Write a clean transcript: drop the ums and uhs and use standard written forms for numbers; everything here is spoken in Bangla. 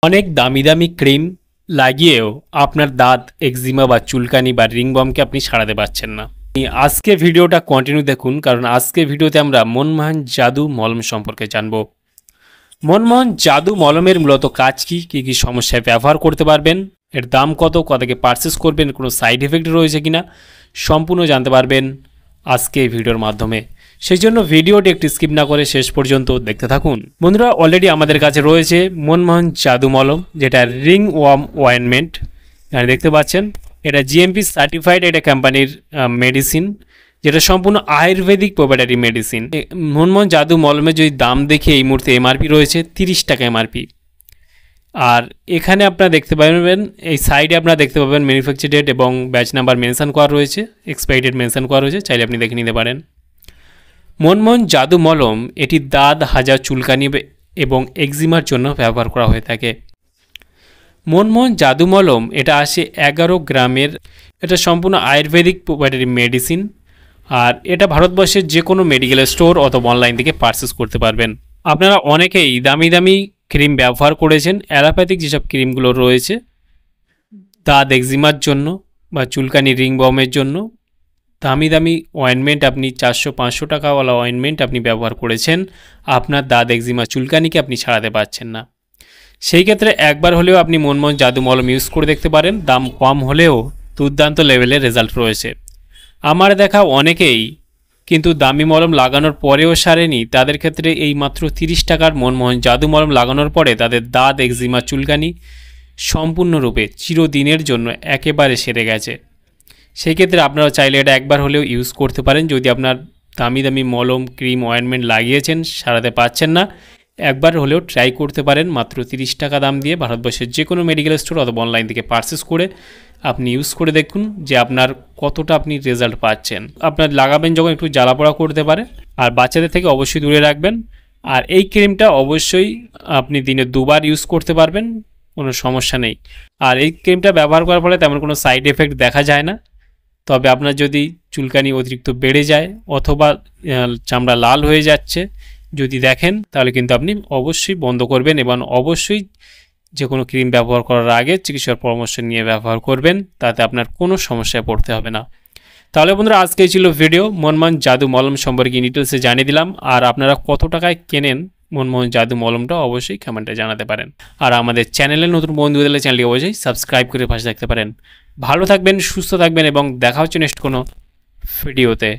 অনেক দামি দামি ক্রিম লাগিয়েও আপনার দাঁত একজিমা বা চুলকানি বা রিংবমকে আপনি সারাতে পারছেন না। আজকে ভিডিওটা কন্টিনিউ দেখুন, কারণ আজকে ভিডিওতে আমরা মনমোহন জাদু মলম সম্পর্কে জানব। মনমোহন জাদু মলমের মূলত কাজ কী কী সমস্যায় ব্যবহার করতে পারবেন, এর দাম কত, কতকে পারচেস করবেন, কোনো সাইড এফেক্ট রয়েছে কিনা সম্পূর্ণ জানতে পারবেন আজকে এই ভিডিওর মাধ্যমে। সেই জন্য ভিডিওটি একটু স্কিপ না করে শেষ পর্যন্ত দেখতে থাকুন। বন্ধুরা, অলরেডি আমাদের কাছে রয়েছে মনমোহন জাদু মলম, যেটা রিং ওয়ার্ম অয়েনমেন্ট। এখানে দেখতে পাচ্ছেন এটা জিএমপি সার্টিফাইড, এটা কোম্পানির মেডিসিন, যেটা সম্পূর্ণ আয়ুর্বেদিক প্রোপ্রাইটারি মেডিসিন। মনমোহন জাদু মলমের যদি দাম দেখে এই মুহূর্তে এমআরপি রয়েছে 30 টাকা এমআরপি। আর এখানে আপনারা দেখতে পাবেন, এই সাইডে আপনারা দেখতে পাবেন ম্যানুফ্যাকচার ডেট এবং ব্যাচ নাম্বার মেনশন করা রয়েছে, এক্সপায়ারি ডেট মেনশন করা রয়েছে, চাইলে আপনি দেখে নিতে পারেন। মনমোহন জাদু মলম এটি দাঁত, হাজা, চুলকানি এবং একজিমার জন্য ব্যবহার করা হয়ে থাকে। মনমোহন জাদু মলম এটা আসে 11 গ্রামের, এটা সম্পূর্ণ আয়ুর্বেদিক প্রোপ্রাইটারি মেডিসিন। আর এটা ভারতবর্ষের যে কোনো মেডিকেল স্টোর অথবা অনলাইন থেকে পারচেস করতে পারবেন। আপনারা অনেকেই দামি দামি ক্রিম ব্যবহার করেছেন, অ্যালোপ্যাথিক যেসব ক্রিমগুলো রয়েছে দাঁত একজিমার জন্য বা চুলকানি রিংবমের জন্য। দামি দামি অয়েনমেন্ট আপনি 400-500 টাকাওয়ালা অয়েনমেন্ট আপনি ব্যবহার করেছেন, আপনার দাঁত একজিমা চুলকানিকে আপনি ছাড়াতে পারছেন না। সেই ক্ষেত্রে একবার হলেও আপনি মনমোহন জাদু মলম ইউজ করে দেখতে পারেন। দাম কম হলেও দুর্দান্ত লেভেলের রেজাল্ট রয়েছে। আমার দেখা অনেকেই কিন্তু দামি মলম লাগানোর পরেও সারেনি, তাদের ক্ষেত্রে এই মাত্র 30 টাকার মনমোহন জাদু মলম লাগানোর পরে তাদের দাঁত একজিমা চুলকানি সম্পূর্ণরূপে চিরদিনের জন্য একেবারে সেরে গেছে। সেই ক্ষেত্রে আপনারা চাইলে এটা একবার হলেও ইউজ করতে পারেন। যদি আপনার দামি দামি মলম, ক্রিম, অয়েনমেন্ট লাগিয়েছেন, সারাতে পারছেন না, একবার হলেও ট্রাই করতে পারেন। মাত্র 30 টাকা দাম দিয়ে ভারতবর্ষের যে কোনো মেডিকেল স্টোর অথবা অনলাইন থেকে পারচেস করে আপনি ইউজ করে দেখুন যে আপনার কতটা আপনি রেজাল্ট পাচ্ছেন। আপনার লাগাবেন যখন একটু জ্বালাপোড়া করতে পারে, আর বাচ্চাদের থেকে অবশ্যই দূরে রাখবেন। আর এই ক্রিমটা অবশ্যই আপনি দিনে 2 বার ইউজ করতে পারবেন, কোনো সমস্যা নেই। আর এই ক্রিমটা ব্যবহার করার ফলে তেমন কোনো সাইড এফেক্ট দেখা যায় না। তবে আপনার যদি চুলকানি অতিরিক্ত বেড়ে যায় অথবা চামড়া লাল হয়ে যাচ্ছে যদি দেখেন, তাহলে কিন্তু আপনি অবশ্যই বন্ধ করবেন এবং অবশ্যই যে কোনো ক্রিম ব্যবহার করার আগে চিকিৎসার পরামর্শ নিয়ে ব্যবহার করবেন, তাতে আপনার কোনো সমস্যায় পড়তে হবে না। তাহলে বন্ধুরা, আজকে ছিল ভিডিও মনমোহন জাদু মলম সম্পর্কে ডিটেলসে জানিয়ে দিলাম। আর আপনারা কত টাকায় কেনেন মনমোহন জাদু মলমটা অবশ্যই কমেন্টে জানাতে পারেন। আর আমাদের চ্যানেলে নতুন বন্ধু হলে চ্যানেলটি অবশ্যই সাবস্ক্রাইব করে পাশে থাকতে পারেন। ভালো থাকবেন, সুস্থ থাকবেন এবং দেখা হচ্ছে নেক্সট কোনো ভিডিওতে।